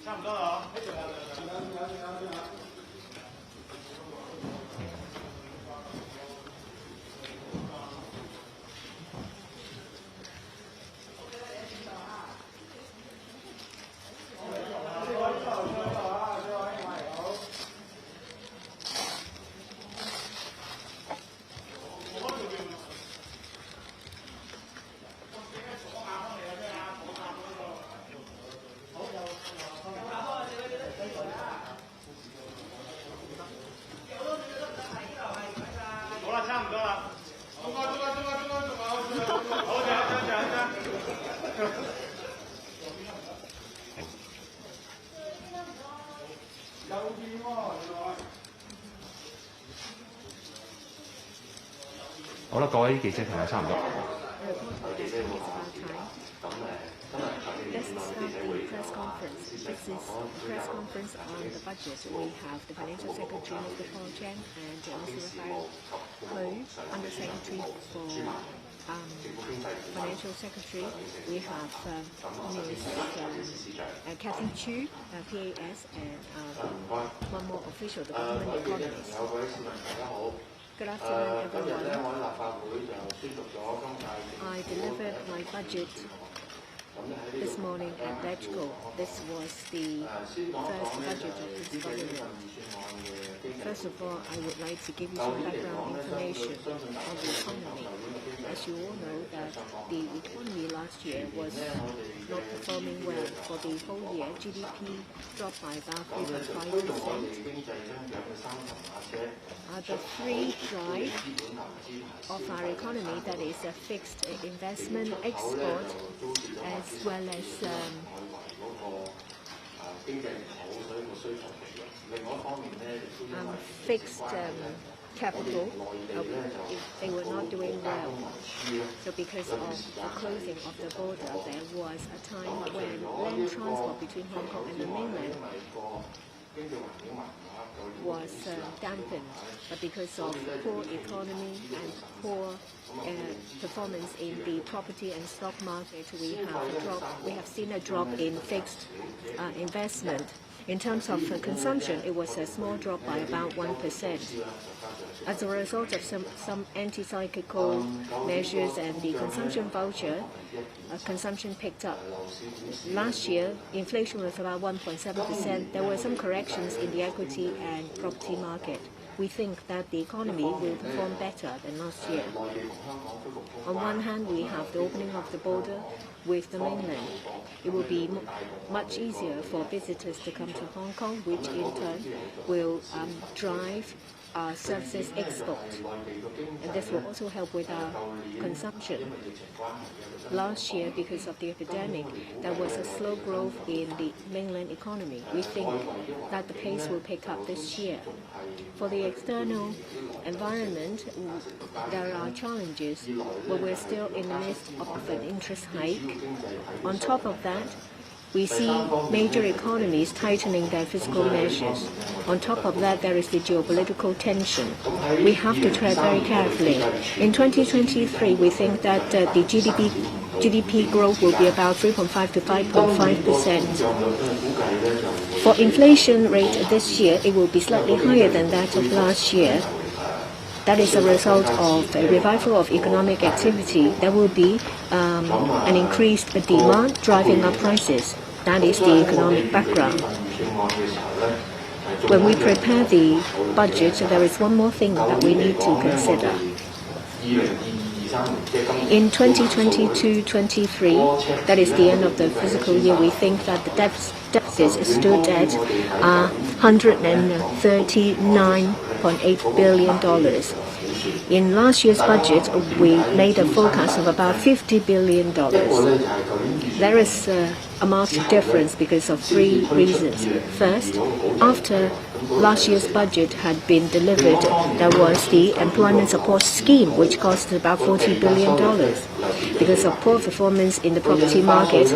差唔多啦，好啦，各位記者朋友，差唔多。Let's start the press conference. This is a press conference on the budget. We have the Financial Secretary, Mr. Paul Chen, and Mr. Hu, Undersecretary for Financial Secretary. We have Ms. Cathy Chu, PAS, and one more official, the government economist. Good afternoon, everyone. I delivered my budget this morning at LegCo. This was the first budget of this government. First of all, I would like to give you some background information on the economy. As you all know, that the economy last year was not performing well. For the whole year, GDP dropped by about 3.5%. The three drive of our economy, that is a fixed investment, export, as well as fixed capital, they were not doing well. So because of the closing of the border, there was a time when land transport between Hong Kong and the mainland was dampened, but because of poor economy and poor performance in the property and stock market, we have seen a drop in fixed investment. In terms of consumption, it was a small drop by about 1%. As a result of some anti-cyclical measures and the consumption voucher, consumption picked up. Last year, inflation was about 1.7%. There were some corrections in the equity and property market. We think that the economy will perform better than last year. On one hand, we have the opening of the border with the mainland. It will be much easier for visitors to come to Hong Kong, which in turn will drive our services export. And this will also help with our consumption. Last year, because of the epidemic, there was a slow growth in the mainland economy. We think that the pace will pick up this year. For the external environment, there are challenges, but we're still in the midst of an interest hike. On top of that, we see major economies tightening their fiscal measures. On top of that, there is the geopolitical tension. We have to tread very carefully. In 2023, we think that the GDP growth will be about 3.5 to 5.5%. For inflation rate this year, it will be slightly higher than that of last year. That is a result of a revival of economic activity. There will be an increased demand driving up prices. That is the economic background. when we prepare the budget, there is one more thing that we need to consider. In 2022-23, that is the end of the fiscal year, we think that the deficit stood at $139.8 billion. In last year's budget, we made a forecast of about $50 billion. There is a marked difference because of three reasons. First, after last year's budget had been delivered, there was the employment support scheme, which cost about $40 billion. Because of poor performance in the property market,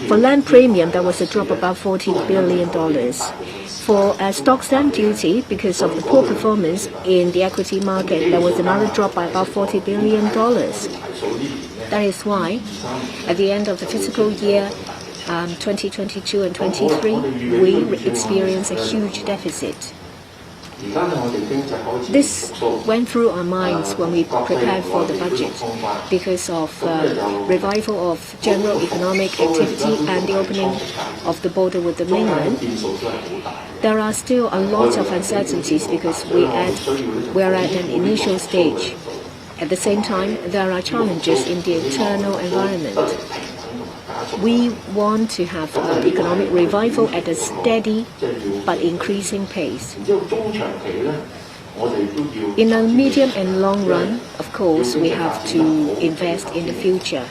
for land premium, there was a drop of about $40 billion. For stock stamp duty, because of the poor performance in the equity market, there was another drop by about $40 billion. That is why, at the end of the fiscal year 2022 and 23, we experienced a huge deficit. This went through our minds when we prepared for the budget because of revival of general economic activity and the opening of the border with the mainland. There are still a lot of uncertainties because we are at an initial stage. At the same time, there are challenges in the internal environment. We want to have economic revival at a steady but increasing pace. In the medium and long run, of course, we have to invest in the future.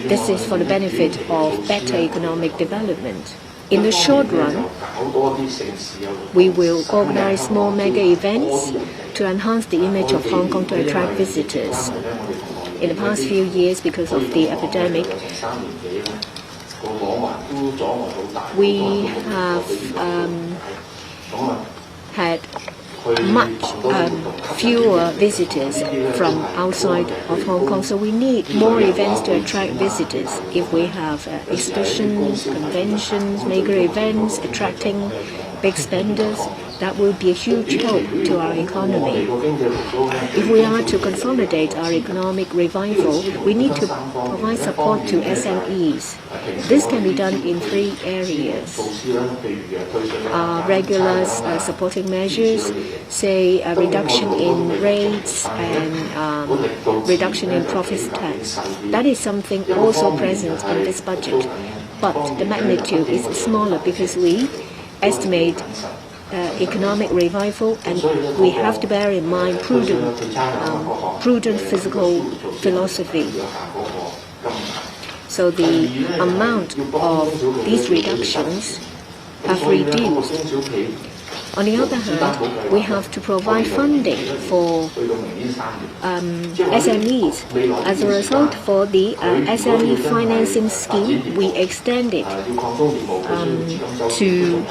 This is for the benefit of better economic development. In the short run, we will organize more mega events to enhance the image of Hong Kong to attract visitors. In the past few years, because of the epidemic, we have had much fewer visitors from outside of Hong Kong, so we need more events to attract visitors. If we have exhibitions, conventions, mega events attracting big spenders, that will be a huge help to our economy. If we are to consolidate our economic revival, we need to provide support to SMEs. This can be done in three areas. Regular supporting measures, say a reduction in rates and reduction in profits tax. That is something also present in this budget. But the magnitude is smaller because we estimate economic revival, and we have to bear in mind prudent fiscal philosophy. So the amount of these reductions have reduced. On the other hand, we have to provide funding for SMEs. As a result, for the SME financing scheme, we extended to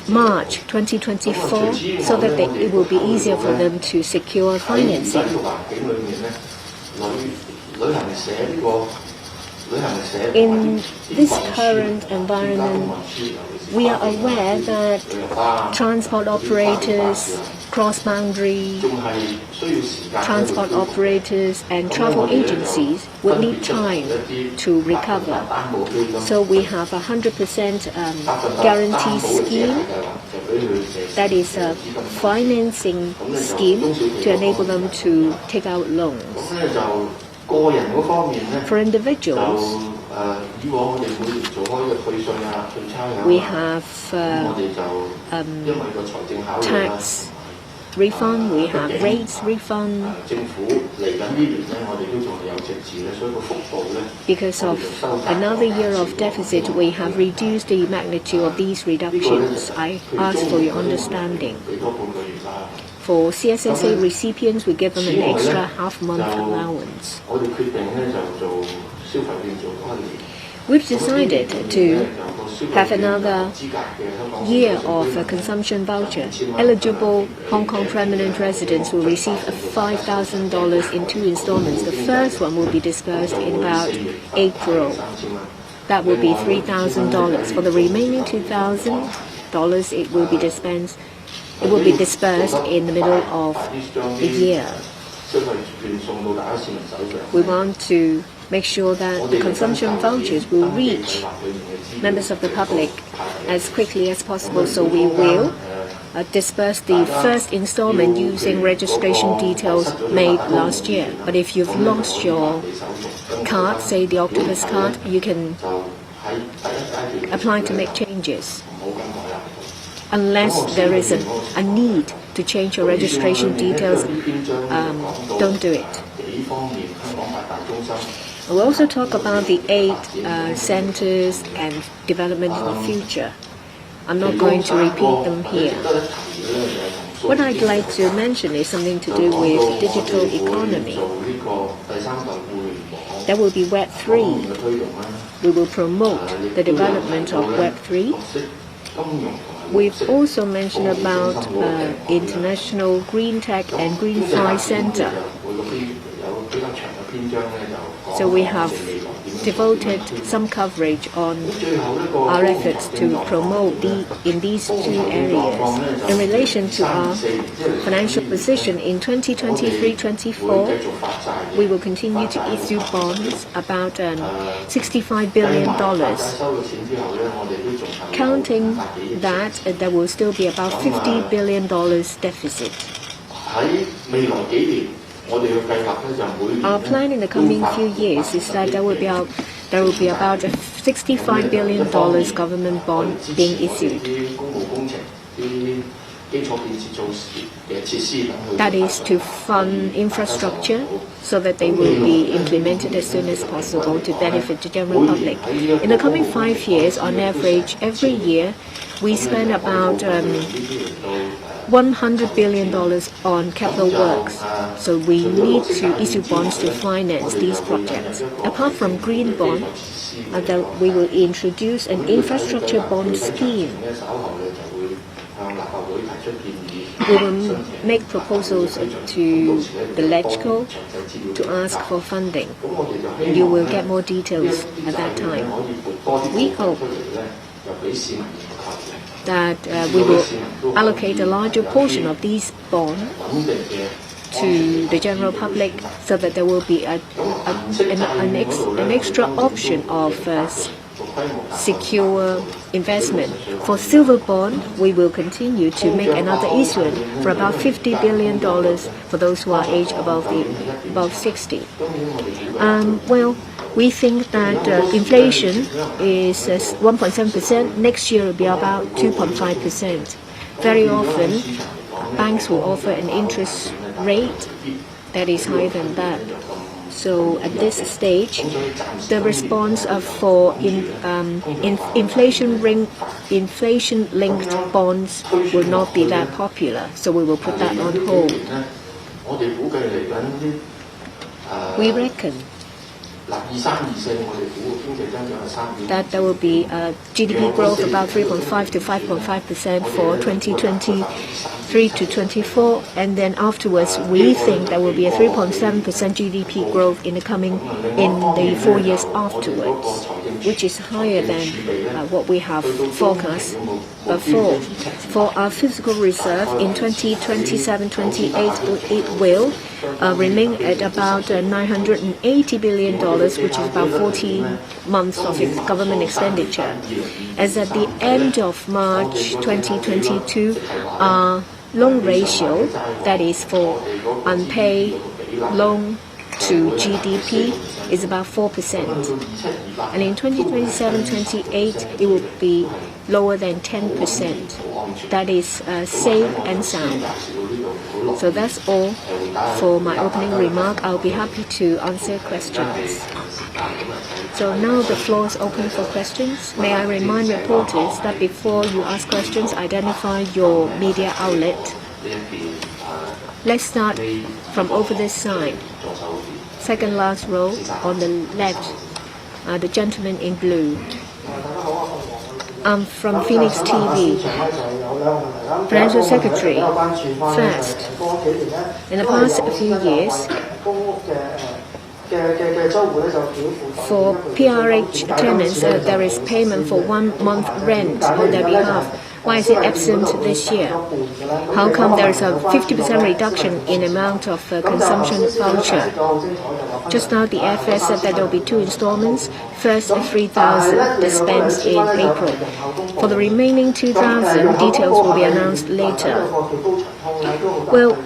March 2024 so that it will be easier for them to secure financing. In this current environment, we are aware that transport operators, cross-boundary transport operators and travel agencies would need time to recover. So we have a 100% guarantee scheme, that is a financing scheme to enable them to take out loans. For individuals, we have tax refund, we have rates refund. Because of another year of deficit, we have reduced the magnitude of these reductions. I ask for your understanding. For CSSA recipients, we give them an extra half-month allowance. We've decided to have another year of a consumption voucher. Eligible Hong Kong permanent residents will receive $5,000 in 2 installments. The first one will be disbursed in about April. That will be $3,000. For the remaining $2,000, it will be disbursed in the middle of the year. We want to make sure that the consumption vouchers will reach members of the public as quickly as possible. So we will disperse the first installment using registration details made last year. But if you've lost your card, say the Octopus card, you can apply to make changes. Unless there is a need to change your registration details, don't do it. We'll also talk about the 8 centers and development in the future. I'm not going to repeat them here. What I'd like to mention is something to do with digital economy. There will be Web 3. We will promote the development of Web 3. We've also mentioned about International Green Tech and Green Fi Center. So we have devoted some coverage on our efforts to promote in these 2 areas. In relation to our financial position in 2023-24, we will continue to issue bonds about $65 billion. Counting that, there will still be about $50 billion deficit. Our plan in the coming few years is that there will be about $65 billion government bond being issued. That is to fund infrastructure so that they will be implemented as soon as possible to benefit the general public. In the coming 5 years, on average, every year, we spend about $100 billion on capital works. So we need to issue bonds to finance these projects. Apart from green bond, we will introduce an infrastructure bond scheme. We will make proposals to the LegCo to ask for funding. You will get more details at that time. We hope that we will allocate a larger portion of these bonds to the general public so that there will be an extra option of secure investment. For silver bond, we will continue to make another issuance for about $50 billion for those who are aged above 60. We think that inflation is 1.7%. Next year will be about 2.5%. Very often, banks will offer an interest rate that is higher than that. So at this stage, the response for inflation-linked bonds will not be that popular. So we will put that on hold. We reckon that there will be a GDP growth about 3.5 to 5.5% for 2023 to 24, and then afterwards we think there will be a 3.7% GDP growth in the 4 years afterwards, which is higher than what we have forecast before. For our physical reserve in 2027-28, it will remain at about $980 billion, which is about 14 months of government expenditure. As at the end of March 2022, our loan ratio, that is for unpaid loan to GDP, is about 4%. And in 2027-28, it will be lower than 10%. That is safe and sound. So that's all for my opening remark. I'll be happy to answer questions. So now the floor is open for questions. May I remind reporters that before you ask questions, identify your media outlet. Let's start from over this side. Second last row on the left, the gentleman in blue. I'm from Phoenix TV, Financial Secretary. First, in the past few years, for PRH tenants, there is payment for 1 month rent on their behalf. Why is it absent this year? How come there is a 50% reduction in amount of consumption voucher? Just now the FS said that there will be 2 installments. First 3,000 dispensed in April. For the remaining 2,000, details will be announced later. Well,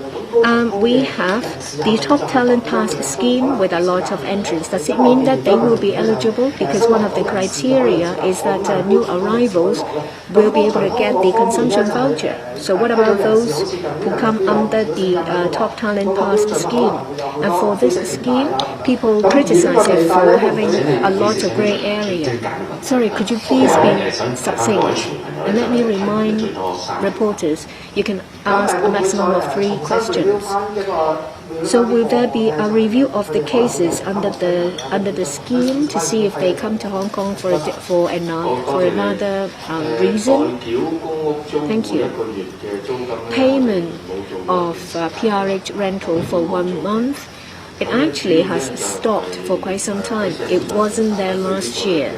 we have the Top Talent Pass scheme with a lot of entrants. Does it mean that they will be eligible? Because one of the criteria is that new arrivals will be able to get the consumption voucher. So what about those who come under the Top Talent Pass scheme? And for this scheme, people criticize it for having a lot of gray area. Sorry, could you please be succinct? And let me remind reporters, you can ask a maximum of 3 questions. So will there be a review of the cases under the scheme to see if they come to Hong Kong for another reason? Thank you. Payment of PRH rental for 1 month, it actually has stopped for quite some time. It wasn't there last year.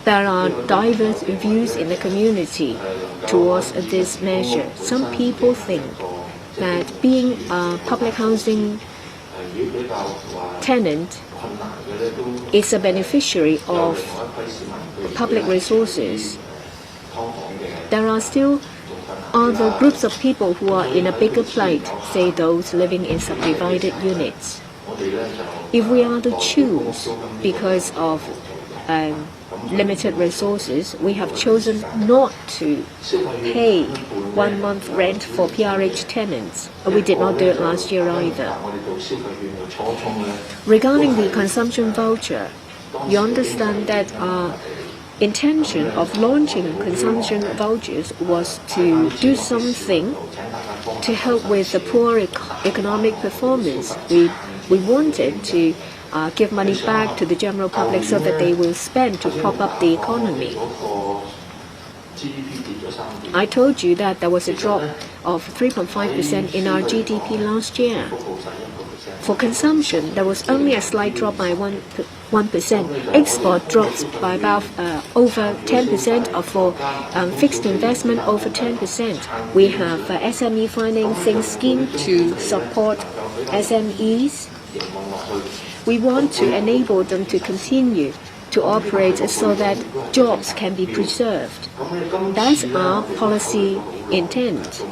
There are diverse views in the community towards this measure. Some people think that being a public housing tenant is a beneficiary of public resources. There are still other groups of people who are in a bigger plight, say those living in subdivided units. If we are to choose because of limited resources, we have chosen not to pay 1 month rent for PRH tenants. We did not do it last year either. Regarding the consumption voucher, you understand that our intention of launching consumption vouchers was to do something to help with the poor economic performance. We wanted to give money back to the general public so that they will spend to prop up the economy. I told you that there was a drop of 3.5% in our GDP last year. For consumption, there was only a slight drop by 1%. Export drops by about over 10%, or for fixed investment over 10%. We have SME financing scheme to support SMEs. We want to enable them to continue to operate so that jobs can be preserved. That's our policy intent.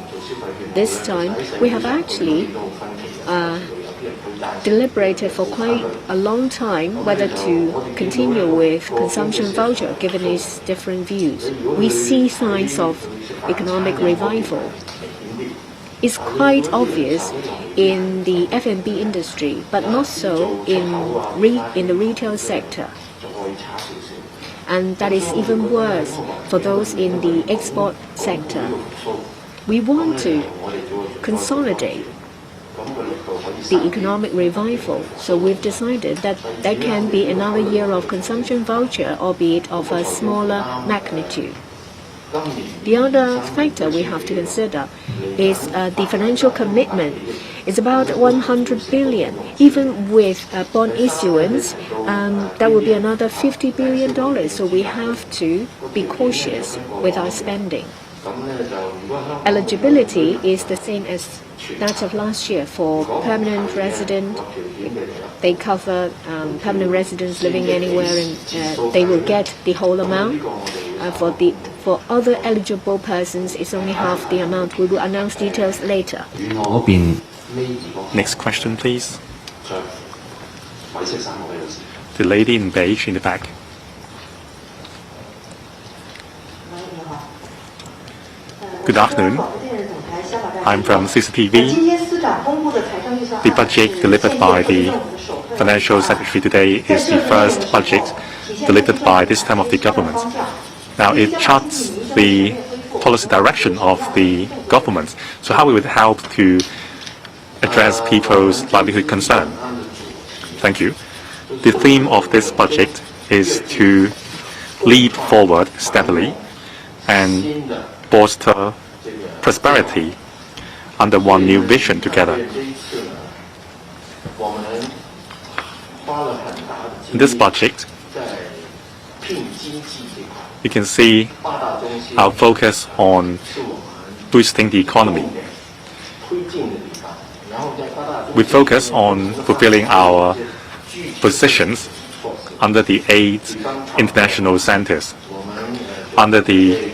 This time, we have actually deliberated for quite a long time whether to continue with consumption voucher given its different views. We see signs of economic revival. It's quite obvious in the F&B industry, but not so in the retail sector. And that is even worse for those in the export sector. We want to consolidate the economic revival, so we've decided that there can be another year of consumption voucher, albeit of a smaller magnitude. The other factor we have to consider is the financial commitment. It's about 100 billion. Even with bond issuance, that will be another $50 billion. So we have to be cautious with our spending. Eligibility is the same as that of last year for permanent resident. They cover permanent residents living anywhere, and they will get the whole amount. For other eligible persons, it's only half the amount. We will announce details later. Next question, please. The lady in beige in the back. Good afternoon. I'm from CCTV. The budget delivered by the Financial Secretary today is the first budget delivered by this time of the government. Now it charts the policy direction of the government. So how will it help to address people's livelihood concern? Thank you. The theme of this budget is to lead forward steadily and bolster prosperity under one new vision together. In this budget, you can see our focus on boosting the economy. We focus on fulfilling our positions under the 8 international centers. Under the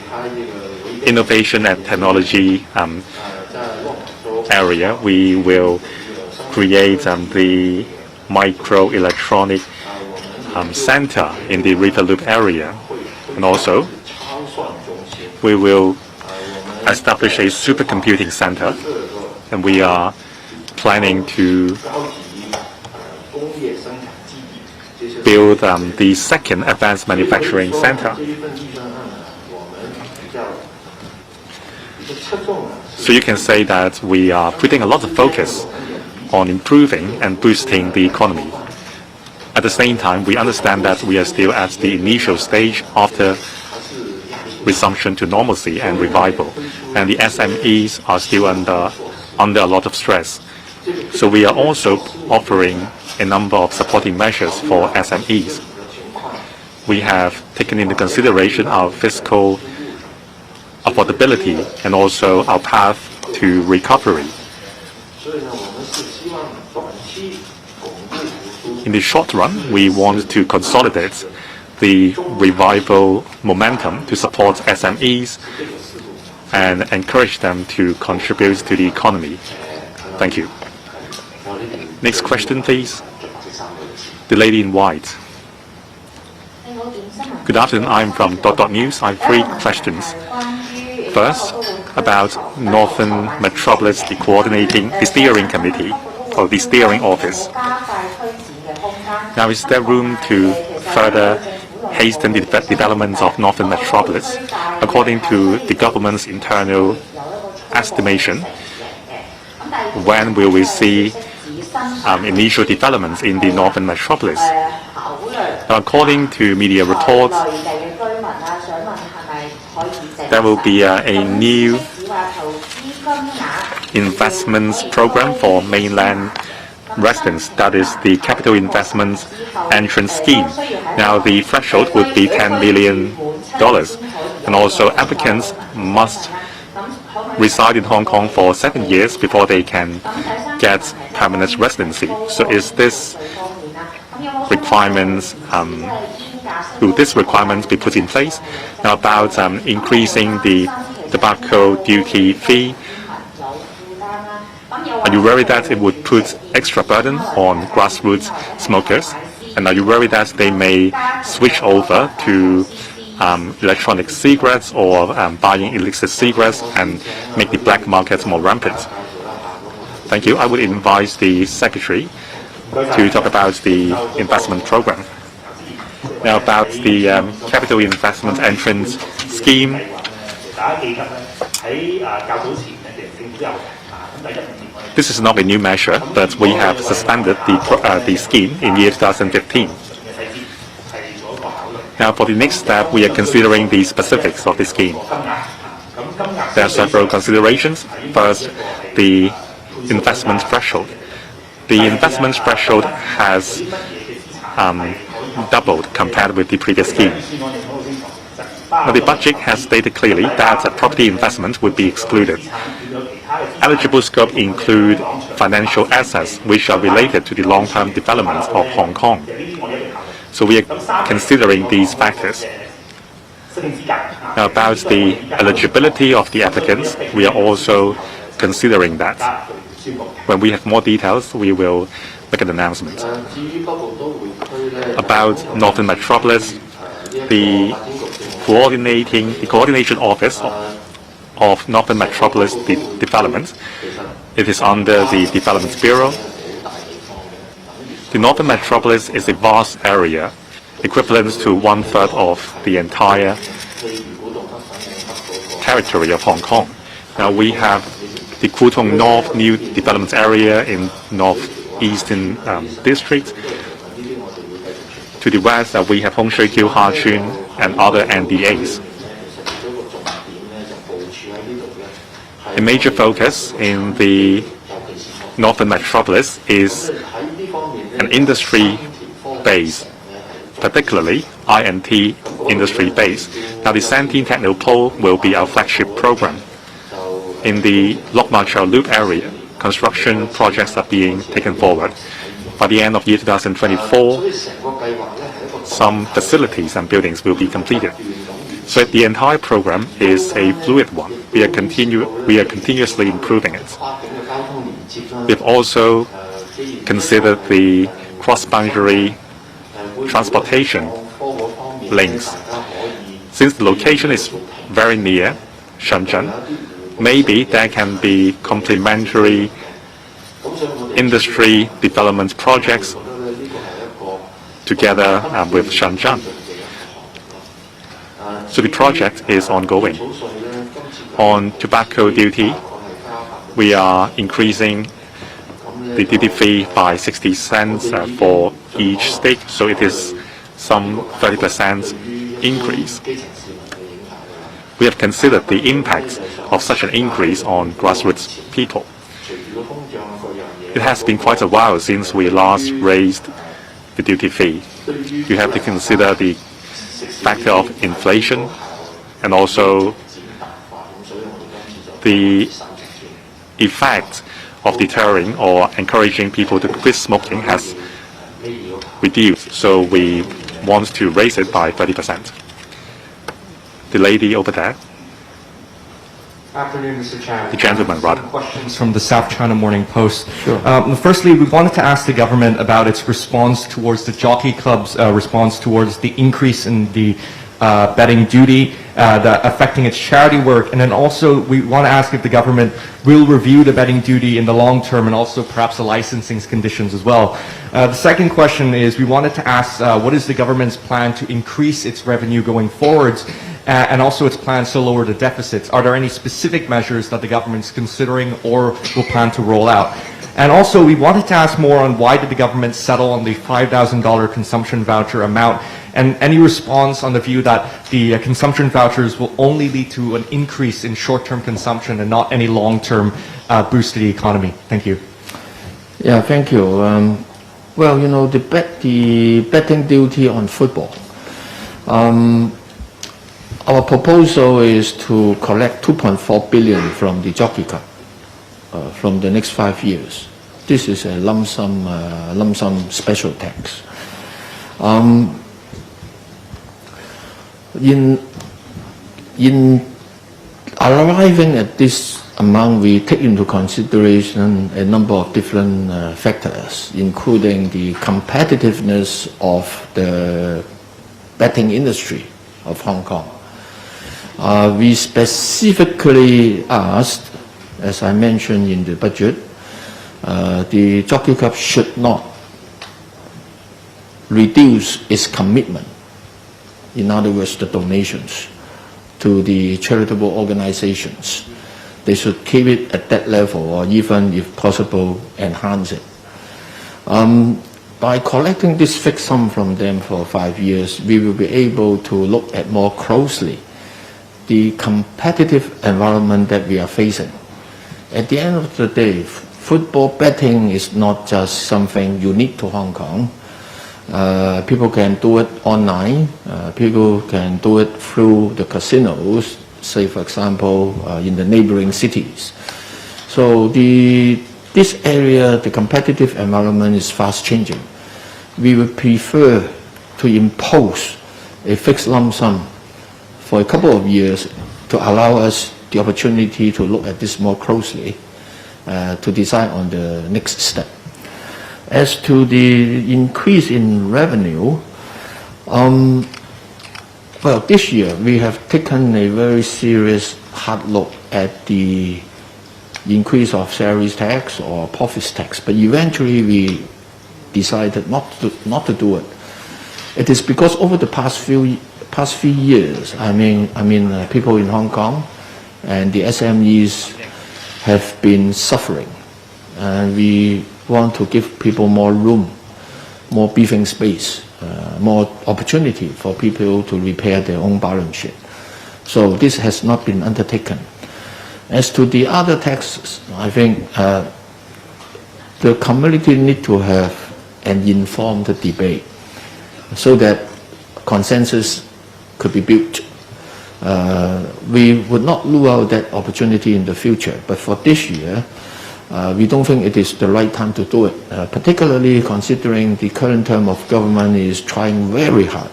innovation and technology area, we will create the microelectronic center in the River Loop area. And also, we will establish a supercomputing center, and we are planning to build the second advanced manufacturing center. So you can say that we are putting a lot of focus on improving and boosting the economy. At the same time, we understand that we are still at the initial stage after resumption to normalcy and revival, and the SMEs are still under a lot of stress. So we are also offering a number of supporting measures for SMEs. We have taken into consideration our fiscal affordability and also our path to recovery. In the short run, we want to consolidate the revival momentum to support SMEs and encourage them to contribute to the economy. Thank you. Next question, please. The lady in white. Good afternoon. I'm from News. I have 3 questions. First, about Northern Metropolis, the steering committee, or the steering office. Now, is there room to further hasten the developments of Northern Metropolis? According to the government's internal estimation, when will we see initial developments in the Northern Metropolis? Now, according to media reports, there will be a new investments program for mainland residents, that is the Capital Investments Entrance Scheme. Now, the threshold would be $10 million, and also applicants must reside in Hong Kong for 7 years before they can get permanent residency. So is this requirements, will this requirement be put in place? Now, about increasing the tobacco duty fee, are you worried that it would put extra burden on grassroots smokers? And are you worried that they may switch over to electronic cigarettes or buying illicit cigarettes and make the black market more rampant? Thank you. I would invite the Secretary to talk about the investment program. Now, about the Capital Investment Entrance Scheme. This is not a new measure, but we have suspended the scheme in year 2015. Now, for the next step, we are considering the specifics of the scheme. There are several considerations. First, the investment threshold. The investment threshold has doubled compared with the previous scheme. Now, the budget has stated clearly that property investment would be excluded. Eligible scope include financial assets which are related to the long-term development of Hong Kong. So we are considering these factors. Now, about the eligibility of the applicants, we are also considering that. When we have more details, we will make an announcement. About Northern Metropolis, the coordination office of Northern Metropolis Development, it is under the Development Bureau. The Northern Metropolis is a vast area, equivalent to 1/3 of the entire territory of Hong Kong. Now, we have the Kutong North New Development Area in Northeastern District. To the west, we have Hong Shui Kiu, Ha Chun, and other NDAs. A major focus in the Northern Metropolis is an industry base particularly INT industry base. Now the Santine Technopole will be our flagship program. In the Lok Ma Chau Loop area, construction projects are being taken forward. By the end of year 2024, some facilities and buildings will be completed. So the entire program is a fluid one. We are continuously improving it. We've also considered the cross-boundary transportation links. Since the location is very near Shenzhen, maybe there can be complementary industry development projects together with Shenzhen. So the project is ongoing. On tobacco duty, we are increasing the duty fee by 60 cents for each stick, so it is some 30% increase. We have considered the impact of such an increase on grassroots people. It has been quite a while since we last raised the duty fee. You have to consider the factor of inflation and also the effect of deterring or encouraging people to quit smoking has reduced, so we want to raise it by 30%. The lady over there. Afternoon, Mr. Chairman. The gentleman, rather. Questions from the South China Morning Post. Sure. Firstly, we wanted to ask the government about its response towards the Jockey Club's response towards the increase in the betting duty affecting its charity work. And then also, we want to ask if the government will review the betting duty in the long term and also perhaps the licensing conditions as well. The second question is, we wanted to ask what is the government's plan to increase its revenue going forwards and also its plans to lower the deficits. Are there any specific measures that the government is considering or will plan to roll out? And also, we wanted to ask more on why did the government settle on the $5,000 consumption voucher amount, and any response on the view that the consumption vouchers will only lead to an increase in short-term consumption and not any long-term boost to the economy. Thank you. Yeah, thank you. Well, you know, the betting duty on football. Our proposal is to collect 2.4 billion from the Jockey Club from the next 5 years. This is a lump sum special tax. In arriving at this amount, we take into consideration a number of different factors, including the competitiveness of the betting industry of Hong Kong. We specifically asked, as I mentioned in the budget, the Jockey Club should not reduce its commitment, in other words, the donations to the charitable organizations. They should keep it at that level or even, if possible, enhance it. By collecting this fixed sum from them for 5 years, we will be able to look at more closely the competitive environment that we are facing. At the end of the day, football betting is not just something unique to Hong Kong. People can do it online. People can do it through the casinos, say, for example, in the neighboring cities. So this area, the competitive environment is fast changing. We would prefer to impose a fixed lump sum for a couple of years to allow us the opportunity to look at this more closely, to decide on the next step. As to the increase in revenue, well, this year we have taken a very serious hard look at the increase of salaries tax or profits tax, but eventually we decided not to do it. It is because over the past few years, I mean, people in Hong Kong and the SMEs have been suffering, and we want to give people more room, more breathing space, more opportunity for people to repair their own balance sheet. So this has not been undertaken. As to the other taxes, I think the community need to have an informed debate so that consensus could be built. We would not rule out that opportunity in the future, but for this year, we don't think it is the right time to do it, particularly considering the current term of government is trying very hard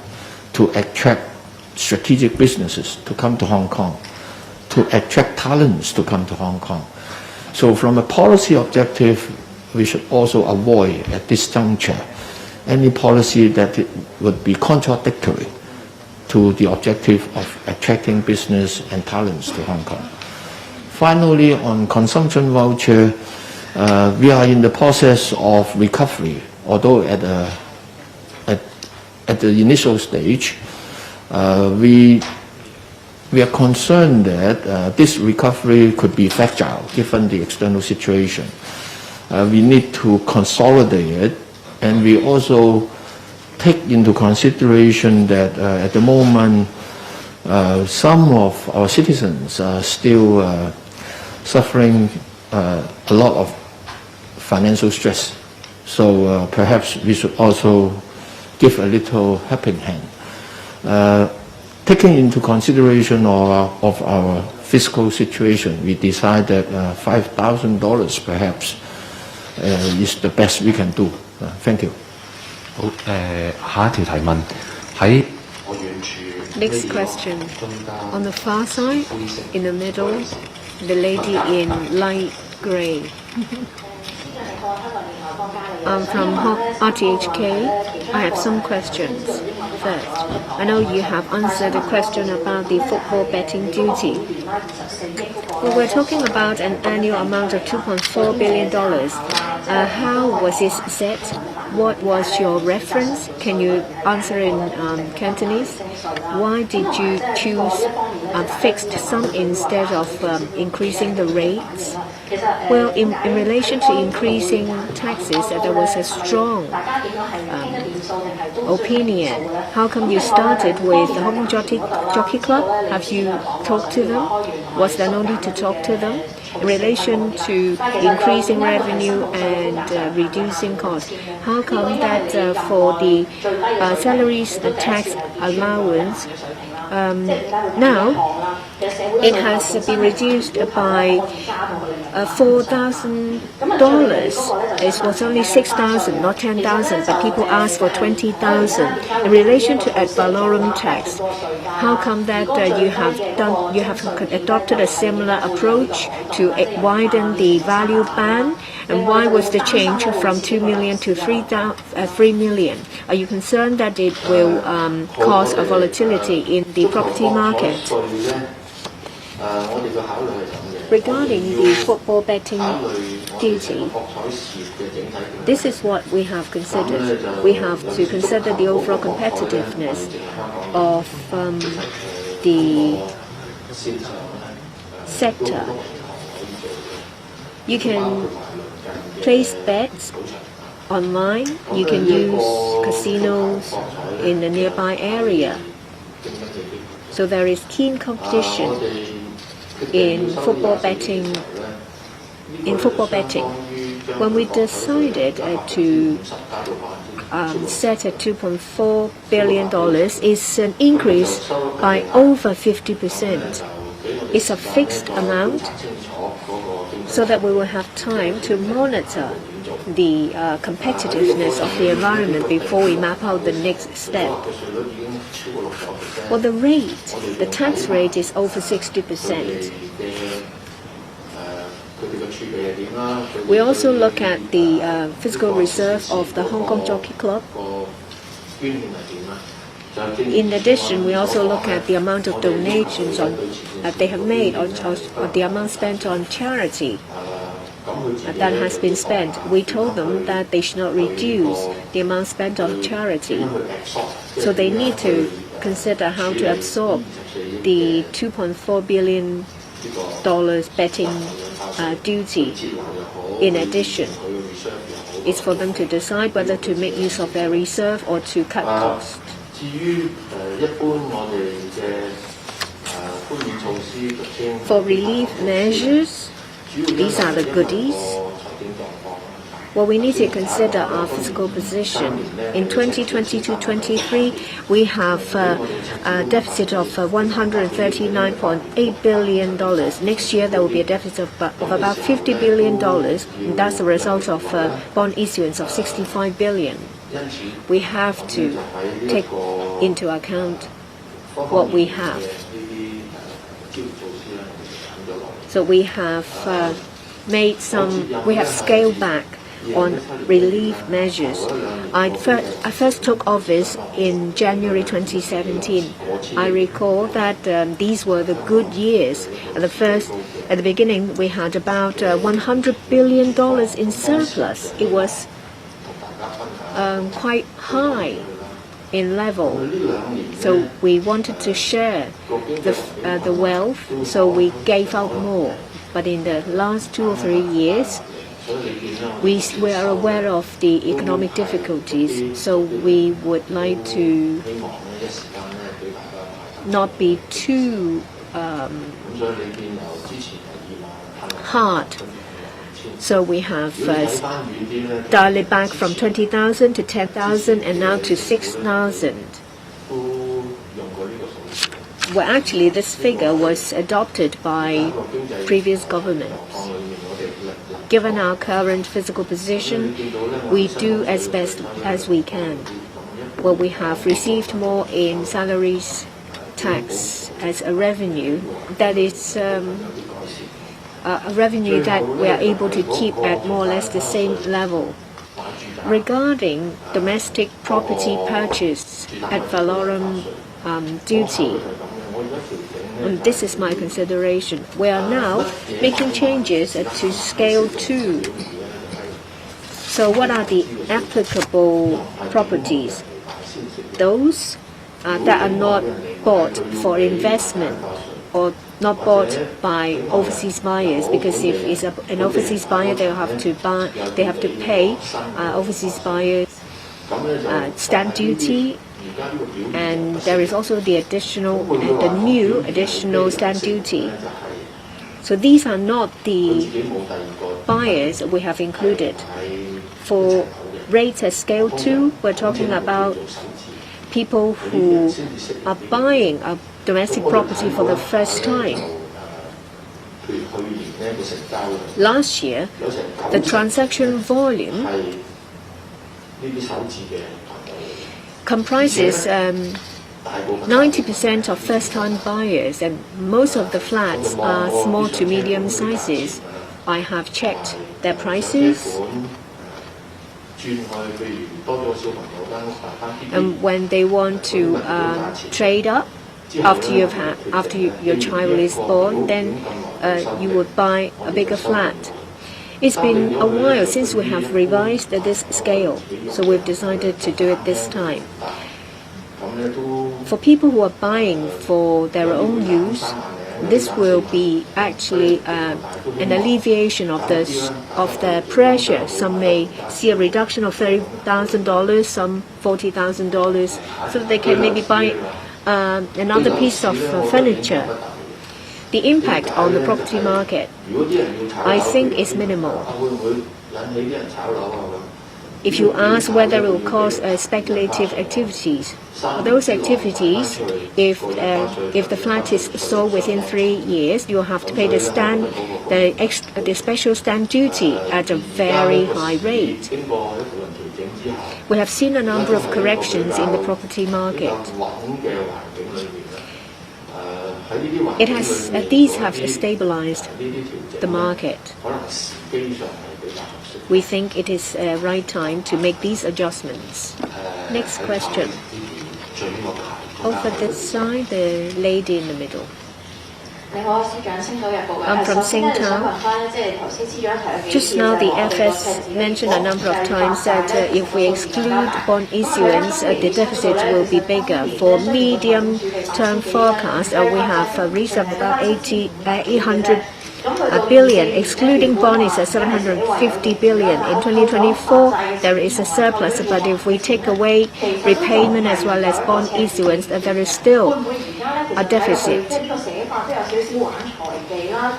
to attract strategic businesses to come to Hong Kong, to attract talents to come to Hong Kong. So from a policy objective, we should also avoid at this juncture any policy that would be contradictory to the objective of attracting business and talents to Hong Kong. Finally, on consumption voucher, we are in the process of recovery, although at the initial stage, we are concerned that this recovery could be fragile given the external situation. We need to consolidate it, and we also take into consideration that at the moment some of our citizens are still suffering a lot of financial stress. So perhaps we should also give a little helping hand. Taking into consideration of our fiscal situation, we decided $5,000 perhaps is the best we can do. Thank you. 好，下一條提問喺 Next question. On the far side, in the middle, the lady in light grey. I'm from RTHK. I have some questions. First, I know you have answered a question about the football betting duty. Well, we're talking about an annual amount of $2.4 billion. How was it set? What was your reference? Can you answer in Cantonese? Why did you choose a fixed sum instead of increasing the rates? Well, in relation to increasing taxes, there was a strong opinion. How come you started with the Hong Kong Jockey Club? Have you talked to them? Was there no need to talk to them? In relation to increasing revenue and reducing costs, how come that for the salaries and tax allowance, now it has been reduced by $4,000. It was only 6,000, not 10,000, but people asked for 20,000. In relation to ad valorem tax, how come that you have adopted a similar approach to widen the value band? And why was the change from 2 million to 3 million? Are you concerned that it will cause a volatility in the property market? Regarding the football betting duty, this is what we have considered. We have to consider the overall competitiveness of the sector. You can place bets online. You can use casinos in the nearby area. So there is keen competition in football betting. When we decided to set at $2.4 billion, it's an increase by over 50%. It's a fixed amount so that we will have time to monitor the competitiveness of the environment before we map out the next step. Well, the tax rate is over 60%. We also look at the fiscal reserve of the Hong Kong Jockey Club. In addition, we also look at the amount of donations that they have made or the amount spent on charity that has been spent. We told them that they should not reduce the amount spent on charity. So they need to consider how to absorb the $2.4 billion betting duty. In addition, it's for them to decide whether to make use of their reserve or to cut costs. For relief measures, these are the goodies. Well, we need to consider our fiscal position. In 2022-23, we have a deficit of $139.8 billion. Next year, there will be a deficit of about $50 billion. That's a result of bond issuance of $65 billion. We have to take into account what we have. So we have we have scaled back on relief measures. I first took office in January 2017. I recall that these were the good years. At the beginning, we had about $100 billion in surplus. It was quite high in level. So we wanted to share the wealth, so we gave out more. But in the last 2 or 3 years, we are aware of the economic difficulties, so we would like to not be too hard. So we have dialed it back from 20,000 to 10,000 and now to 6,000. Well, actually, this figure was adopted by previous governments. Given our current physical position, we do as best as we can. Well, we have received more in salaries tax as a revenue. That is a revenue that we are able to keep at more or less the same level. Regarding domestic property purchase at valorum duty, and this is my consideration. We are now making changes to Scale 2. So what are the applicable properties? Those that are not bought for investment or not bought by overseas buyers, because if it's an overseas buyer, they have to pay overseas buyers stamp duty. And there is also the new additional stamp duty. So these are not the buyers we have included. For rates at Scale 2, we're talking about people who are buying a domestic property for the first time. Last year, the transaction volume comprises 90% of first-time buyers, and most of the flats are small to medium sizes. I have checked their prices, and when they want to trade up after your child is born, then you would buy a bigger flat. It's been a while since we have revised this scale, so we've decided to do it this time. For people who are buying for their own use, this will be actually an alleviation of the pressure. Some may see a reduction of $30,000, some $40,000, so that they can maybe buy another piece of furniture. The impact on the property market, I think, is minimal. If you ask whether it will cause speculative activities, those activities, if the flat is sold within 3 years, you have to pay the special stamp duty at a very high rate. We have seen a number of corrections in the property market. These have stabilized the market. We think it is the right time to make these adjustments. Next question. Over this side, the lady in the middle. I'm from Singtown. Just now the FS mentioned a number of times that if we exclude bond issuance, the deficit will be bigger. For medium-term forecast, we have reached about 800 billion, excluding bond is at 750 billion. In 2024, there is a surplus, but if we take away repayment as well as bond issuance, there is still a deficit.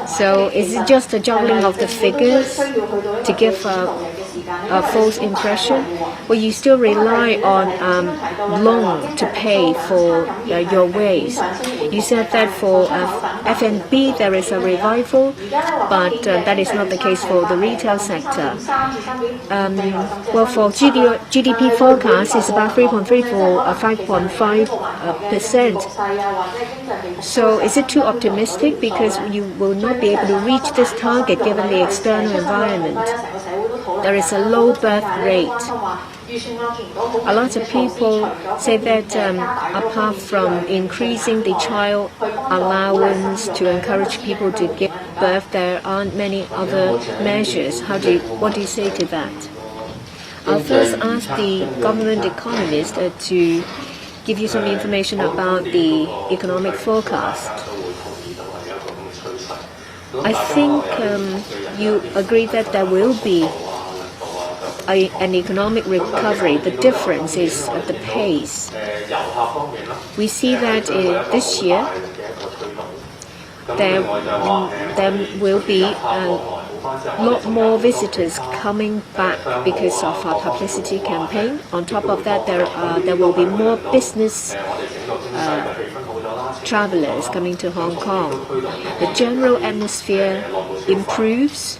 So is it just a juggling of the figures to give a false impression. Well, you still rely on loan to pay for your ways. You said that for F&B there is a revival, but that is not the case for the retail sector. Well, for GDP forecast is about 3.3 for 5.5%. So is it too optimistic? Because you will not be able to reach this target given the external environment. There is a low birth rate. A lot of people say that apart from increasing the child allowance to encourage people to give birth, there aren't many other measures. What do you say to that? I'll first ask the government economist to give you some information about the economic forecast. I think you agree that there will be an economic recovery. The difference is the pace. We see that this year there will be a lot more visitors coming back because of our publicity campaign. On top of that, there will be more business travelers coming to Hong Kong. The general atmosphere improves,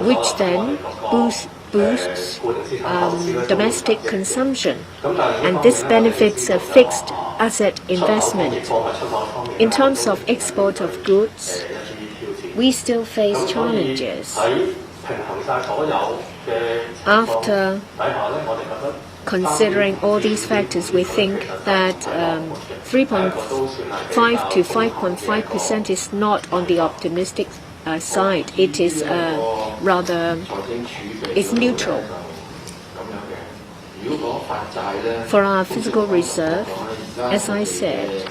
which then boosts domestic consumption, and this benefits a fixed asset investment. In terms of export of goods, we still face challenges. After considering all these factors, we think that 3.5 to 5.5% is not on the optimistic side. It is it's neutral. For our physical reserve, as I said,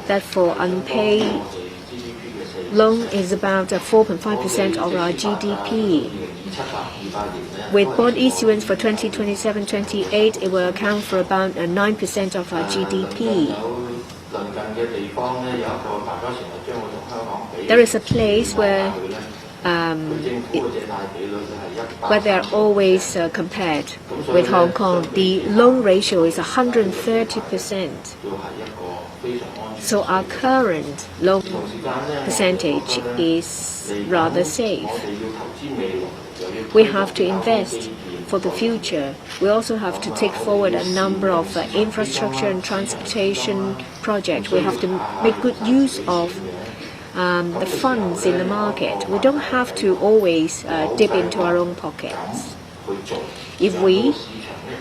that for unpaid loan is about 4.5% of our GDP. With bond issuance for 2027-28, it will account for about 9% of our GDP. There is a place where they are always compared with Hong Kong. The loan ratio is 130%. So our current loan percentage is rather safe. We have to invest for the future. We also have to take forward a number of infrastructure and transportation projects. We have to make good use of the funds in the market. We don't have to always dip into our own pockets. If we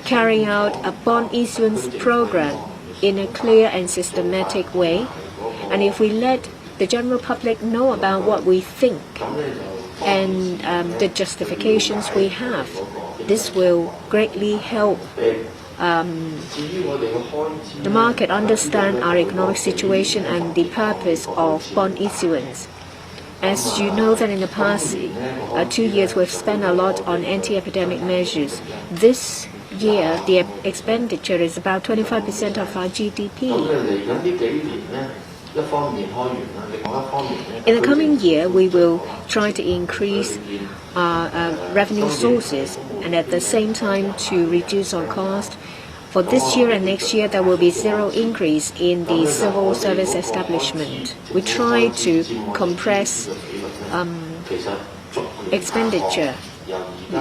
carry out a bond issuance program in a clear and systematic way, and if we let the general public know about what we think and the justifications we have, this will greatly help the market understand our economic situation and the purpose of bond issuance. As you know that in the past 2 years we've spent a lot on anti-epidemic measures. This year the expenditure is about 25% of our GDP. In the coming year, we will try to increase our revenue sources and at the same time to reduce our cost. For this year and next year, there will be zero increase in the civil service establishment. We try to compress expenditure.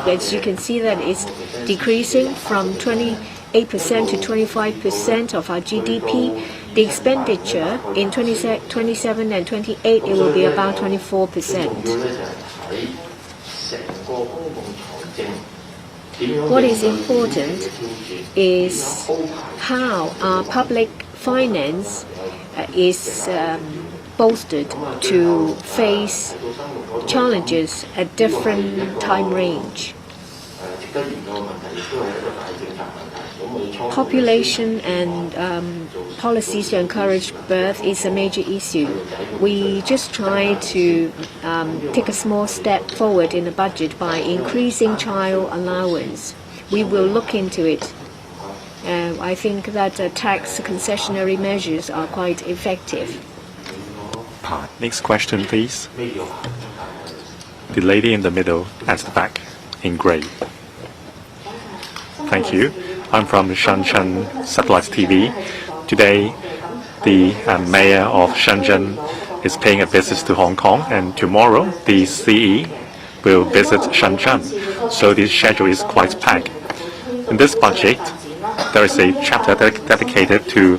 As you can see that it's decreasing from 28% to 25% of our GDP. The expenditure in 27 and 28, it will be about 24%. What is important is how our public finance is bolstered to face challenges at different time range. Population and policies to encourage birth is a major issue. We just try to take a small step forward in the budget by increasing child allowance. We will look into it. I think that tax concessionary measures are quite effective. Next question, please. The lady in the middle at the back. in grey. Thank you. I'm from Shenzhen Satellite TV. Today, the mayor of Shenzhen is paying a visit to Hong Kong, and tomorrow the CE will visit Shenzhen. So the schedule is quite packed. In this budget, there is a chapter dedicated to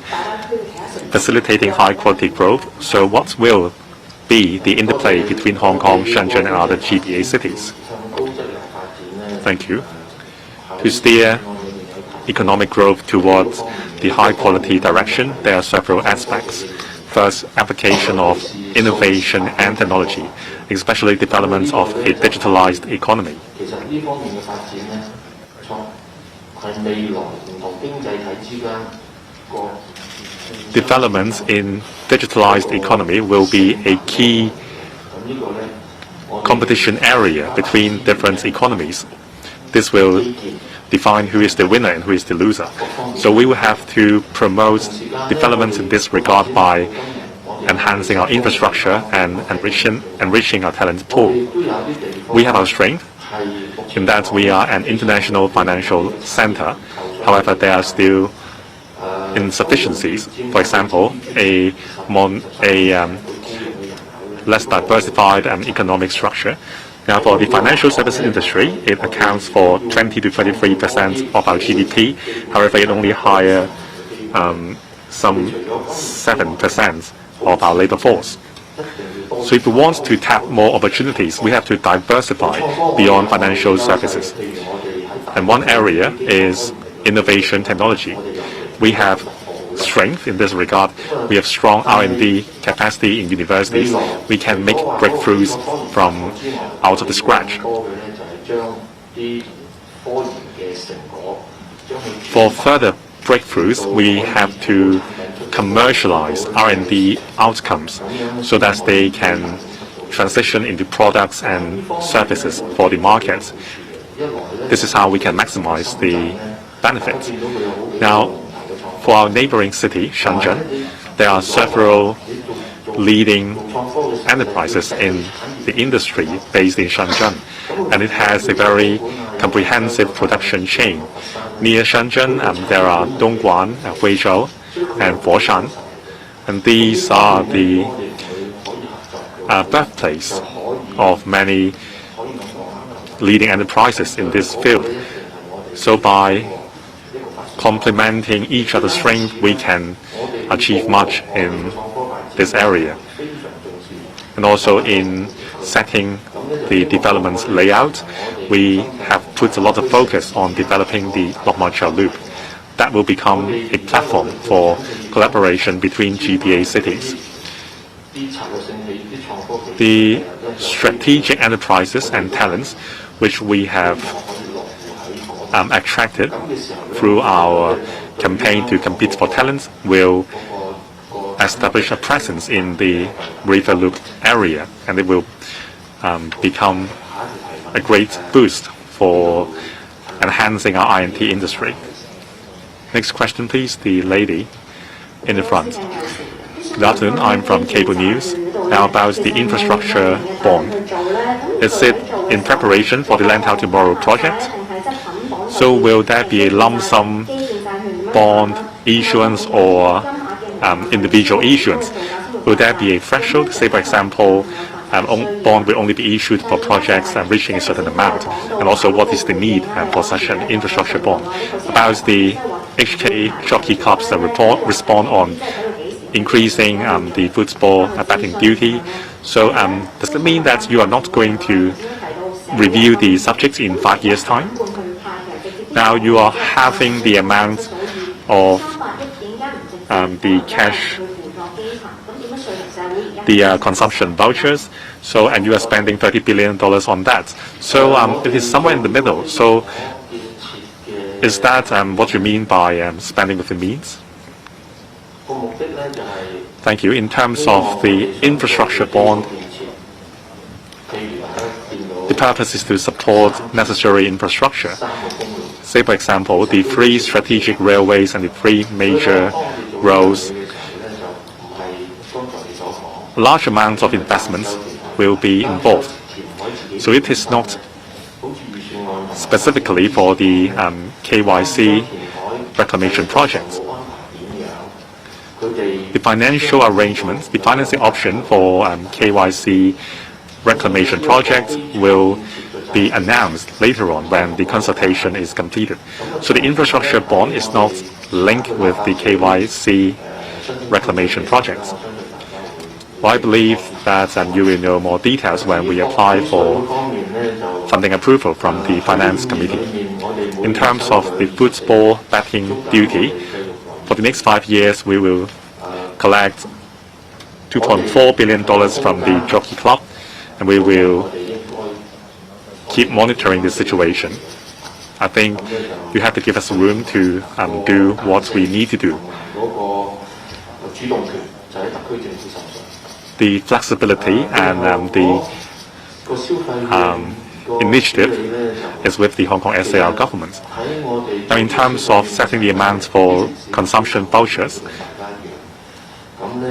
facilitating high-quality growth. So what will be the interplay between Hong Kong, Shenzhen, and other GBA cities? Thank you. To steer economic growth towards the high-quality direction, there are several aspects. First, application of innovation and technology, especially development of a digitalized economy. Developments in digitalized economy will be a key competition area between different economies. This will define who is the winner and who is the loser. So we will have to promote developments in this regard by enhancing our infrastructure and enriching our talent pool. We have our strength in that we are an international financial center. However, there are still insufficiencies. For example, a less diversified economic structure. Now, for the financial services industry, it accounts for 20 to 23% of our GDP. However, it only hires some 7% of our labor force. So if we want to tap more opportunities, we have to diversify beyond financial services. And one area is innovation technology. We have strength in this regard. We have strong R&D capacity in universities. We can make breakthroughs from out of the scratch. For further breakthroughs, we have to commercialize R&D outcomes so that they can transition into products and services for the market. This is how we can maximize the benefits. Now, for our neighboring city, Shenzhen, there are several leading enterprises in the industry based in Shenzhen, and it has a very comprehensive production chain. Near Shenzhen, there are Dongguan, Huizhou, and Foshan, and these are the birthplace of many leading enterprises in this field. So by complementing each other's strength, we can achieve much in this area. And also in setting the development layout, we have put a lot of focus on developing the Lok-Ma-Chau loop. That will become a platform for collaboration between GBA cities. The strategic enterprises and talents which we have attracted through our campaign to compete for talents will establish a presence in the River Loop area, and it will become a great boost for enhancing our I&T industry. Next question, please. The lady in the front. Good afternoon. I'm from Cable News. Now about the infrastructure bond. Is it in preparation for the Land Out Tomorrow project? So will there be a lump sum bond issuance or individual issuance? Will there be a threshold? Say, for example, bond will only be issued for projects reaching a certain amount. And also, what is the need for such an infrastructure bond? About the HK Jockey Club's respond on increasing the football betting duty. So does it mean that you are not going to review the subjects in 5 years' time? Now you are having the amount of the cash, the consumption vouchers, so and you are spending $30 billion on that. So it is somewhere in the middle. So is that what you mean by spending with the means? Thank you. In terms of the infrastructure bond, the purpose is to support necessary infrastructure. Say, for example, the 3 strategic railways and the 3 major roads. Large amounts of investments will be involved. So it is not specifically for the KYC reclamation projects. The financial arrangements, the financing option for KYC reclamation projects will be announced later on when the consultation is completed. So the infrastructure bond is not linked with the KYC reclamation projects. Well, I believe that you will know more details when we apply for funding approval from the Finance Committee. In terms of the football betting duty, for the next 5 years we will collect $2.4 billion from the Jockey Club, and we will keep monitoring the situation. I think you have to give us room to do what we need to do. The flexibility and the initiative is with the Hong Kong SAR government. Now, in terms of setting the amount for consumption vouchers,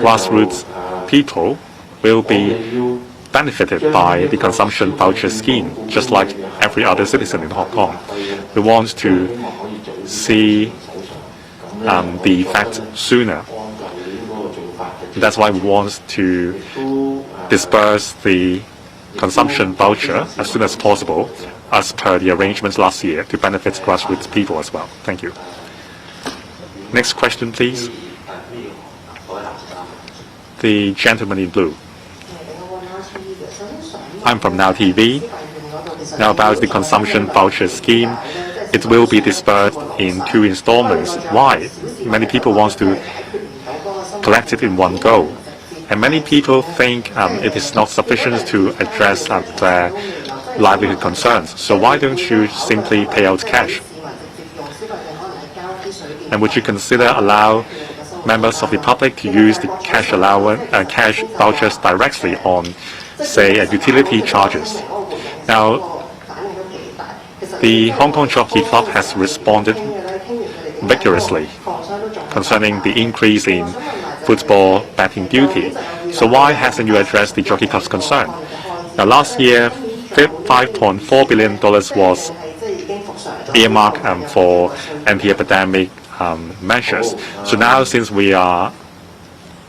grassroots people will be benefited by the consumption voucher scheme, just like every other citizen in Hong Kong. We want to see the effect sooner. That's why we want to disperse the consumption voucher as soon as possible, as per the arrangements last year, to benefit grassroots people as well. Thank you. Next question, please. The gentleman in blue. I'm from Now TV. Now about the consumption voucher scheme, it will be dispersed in 2 installments. Why? Many people want to collect it in one go, and many people think it is not sufficient to address their livelihood concerns. So why don't you simply pay out cash? And would you consider allow members of the public to use the cash cash vouchers directly on, say, utility charges? Now, the Hong Kong Jockey Club has responded vigorously concerning the increase in football betting duty. So why hasn't you addressed the Jockey Club's concern? Now, last year, $5.4 billion was earmarked for anti-epidemic measures. So now, since we are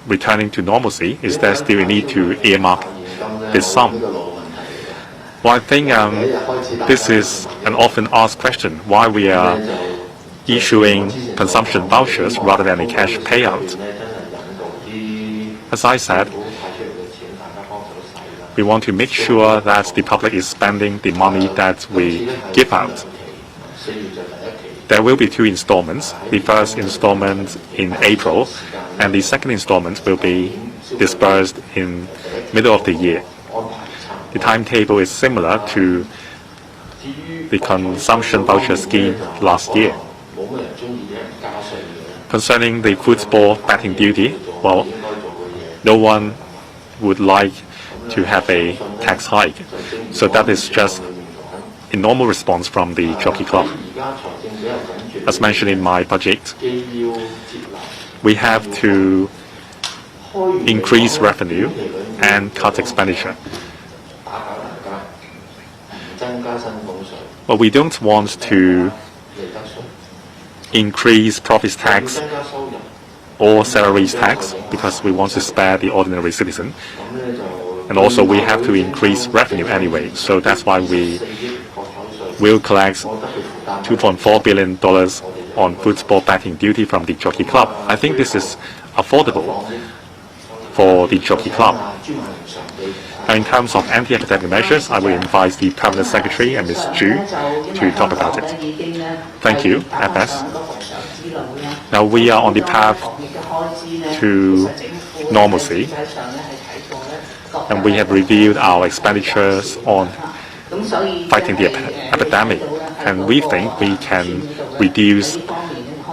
returning to normalcy, is there still a need to earmark this sum? Well, I think this is an often asked question, why we are issuing consumption vouchers rather than a cash payout. As I said, we want to make sure that the public is spending the money that we give out. There will be 2 installments. The first installment in April, and the second installment will be dispersed in middle of the year. The timetable is similar to the consumption voucher scheme last year. Concerning the football betting duty, well, no one would like to have a tax hike. So that is just a normal response from the Jockey Club. As mentioned in my budget, we have to increase revenue and cut expenditure. But we don't want to increase profits tax or salaries tax because we want to spare the ordinary citizen. And also we have to increase revenue anyway. So that's why we will collect $2.4 billion on football betting duty from the Jockey Club. I think this is affordable for the Jockey Club. Now, in terms of anti-epidemic measures, I will invite the Permanent Secretary and Ms. Ju to talk about it. Thank you, FS. Now we are on the path to normalcy, and we have reviewed our expenditures on fighting the epidemic, and we think we can reduce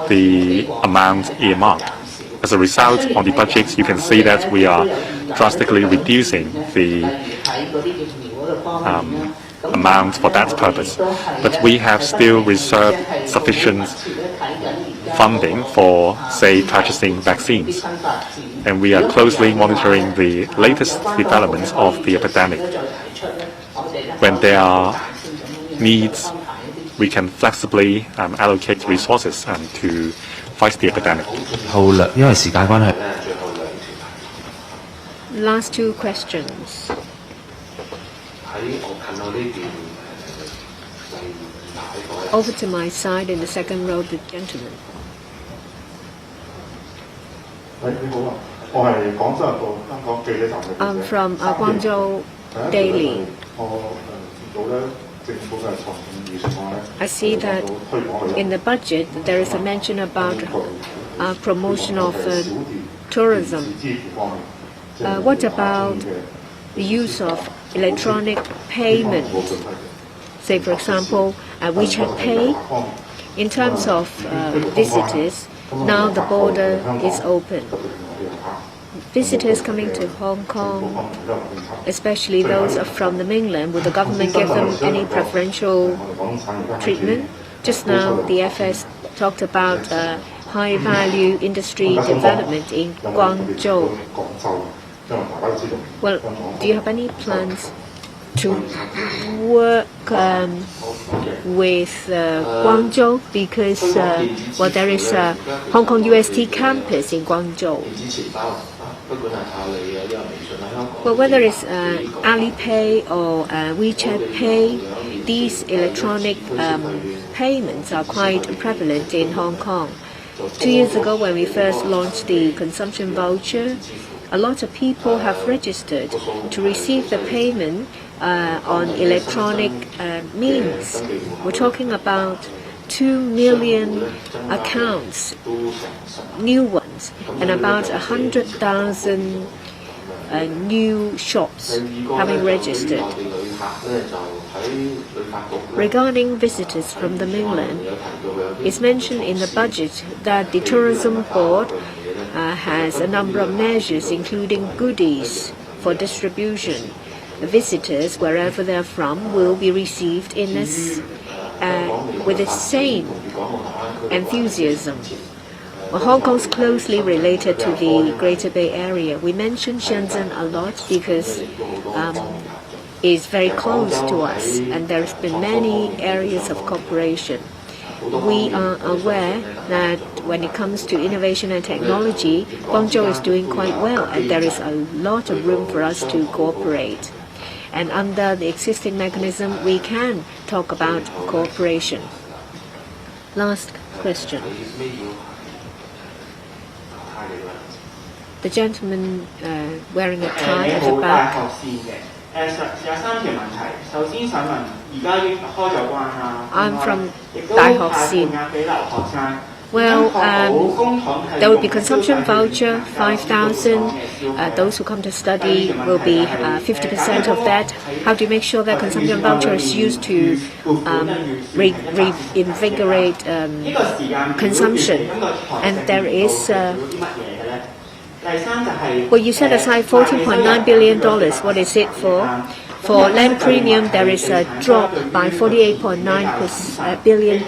the amount earmarked. As a result, on the budget, you can see that we are drastically reducing the amount for that purpose. But we have still reserved sufficient funding for, say, purchasing vaccines. And we are closely monitoring the latest developments of the epidemic. When there are needs, we can flexibly allocate resources to fight the epidemic. 後兩，因為時間關係。 Last two questions. Over to my side in the second row, the gentleman. 你好啊，我係廣州日報香港記者站嘅記者。I'm from Guangzhou Daily. 我見到咧政府嘅財政預算案咧。 I see that in the budget there is a mention about promotion of tourism. What about the use of electronic payment? Say, for example, WeChat Pay. In terms of visitors, now the border is open. Visitors coming to Hong Kong, especially those from the mainland, will the government give them any preferential treatment? Just now, the FS talked about high-value industry development in Guangzhou. Well, do you have any plans to work with Guangzhou? Because, well, there is a Hong Kong UST campus in Guangzhou. Well, whether it's Alipay or WeChat Pay, these electronic payments are quite prevalent in Hong Kong. 2 years ago, when we first launched the consumption voucher, a lot of people have registered to receive the payment on electronic means. We're talking about 2 million accounts, new ones, and about 100,000 new shops having registered. Regarding visitors from the mainland, it's mentioned in the budget that the Tourism Board has a number of measures, including goodies for distribution. The visitors, wherever they're from, will be received in this, with the same enthusiasm. Well, Hong Kong's closely related to the Greater Bay Area. We mention Shenzhen a lot because it's very close to us, and there's been many areas of cooperation. We are aware that when it comes to innovation and technology, Guangzhou is doing quite well, and there is a lot of room for us to cooperate. And under the existing mechanism, we can talk about cooperation. Last question. The gentleman wearing a tie at the back. I'm from Dai. Well, there will be consumption voucher, 5,000. Those who come to study will be 50% of that. How do you make sure that consumption voucher is used to reinvigorate consumption? And there is... well, you set aside $14.9 billion. What is it for? For land premium, there is a drop by $48.9 billion.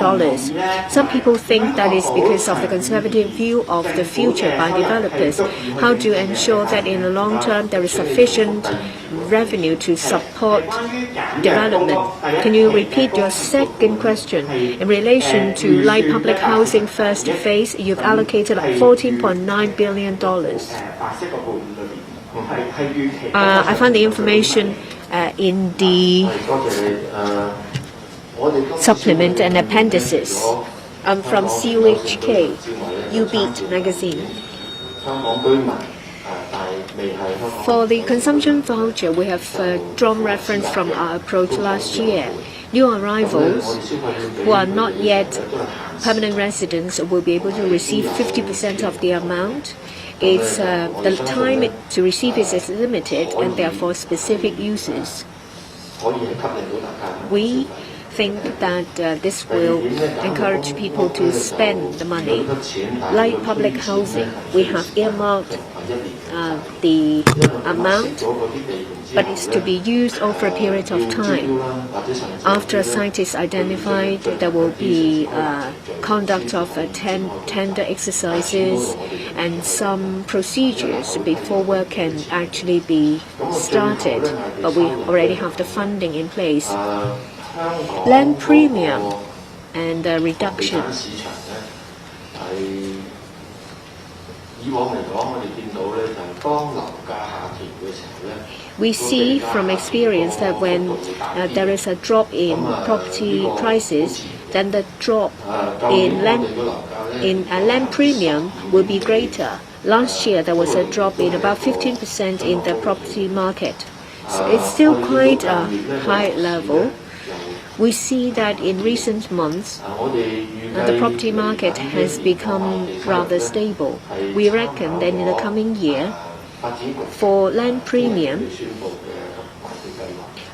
Some people think that is because of the conservative view of the future by developers. How do you ensure that in the long term there is sufficient revenue to support development? Can you repeat your second question? In relation to light public housing first phase, you've allocated $14.9 billion. I found the information in the supplement and appendices. I'm from CUHK, UBeat magazine. For the consumption voucher, we have drawn reference from our approach last year. New arrivals who are not yet permanent residents will be able to receive 50% of the amount. It's the time to receive it is limited, and therefore specific uses. We think that this will encourage people to spend the money. Like public housing, we have earmarked the amount, but it's to be used over a period of time. After a site is identified, there will be conduct of tender exercises and some procedures before work can actually be started. But we already have the funding in place. Land premium and reduction. We see from experience that when there is a drop in property prices, then the drop in land premium will be greater. Last year there was a drop in about 15% in the property market. So it's still quite a high level. We see that in recent months, the property market has become rather stable. We reckon that in the coming year, for land premium,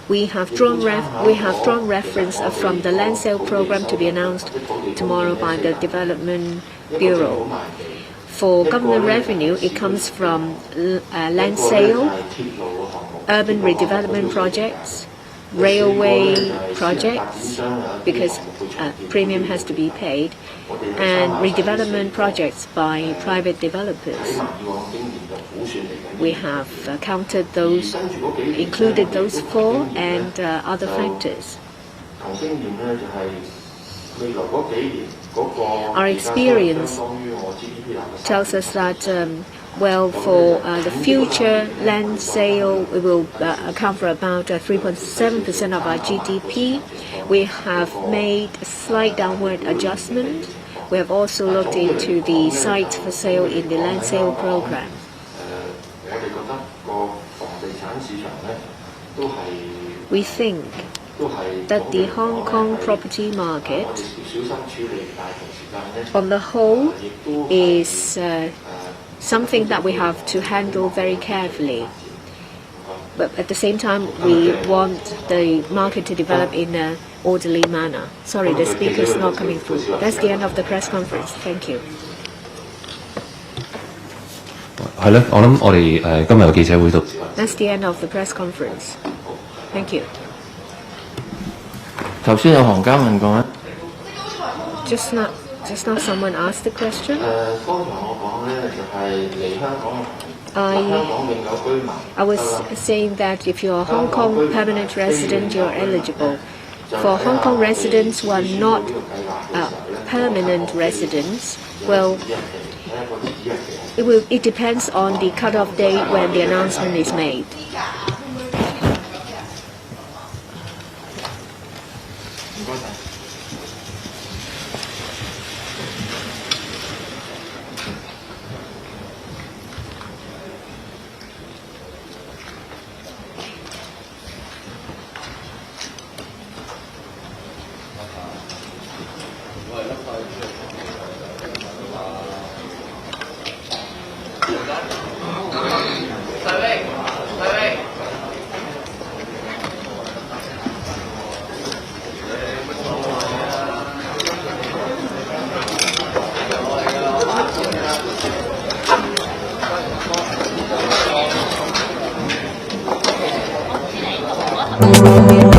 we have drawn reference from the land sale program to be announced tomorrow by the Development Bureau. For government revenue, it comes from land sale, urban redevelopment projects, railway projects, because premium has to be paid, and redevelopment projects by private developers. We have included those four and other factors. Our experience tells us that for the future land sale, we will account for about 3.7% of our GDP. We have made a slight downward adjustment. We have also looked into the sites for sale in the land sale program. We think that the Hong Kong property market on the whole is something that we have to handle very carefully. But at the same time, we want the market to develop in an orderly manner. Sorry, the speaker is not coming through. That's the end of the press conference. Thank you. 係咧，我諗我哋今日嘅記者會度。That's the end of the press conference. Thank you. 頭先有行家問過咧。Just now, someone asked the question. I was saying that if you're a Hong Kong permanent resident, you're eligible. For Hong Kong residents who are not permanent residents, well, it depends on the cut-off date when the announcement is made. Thank you.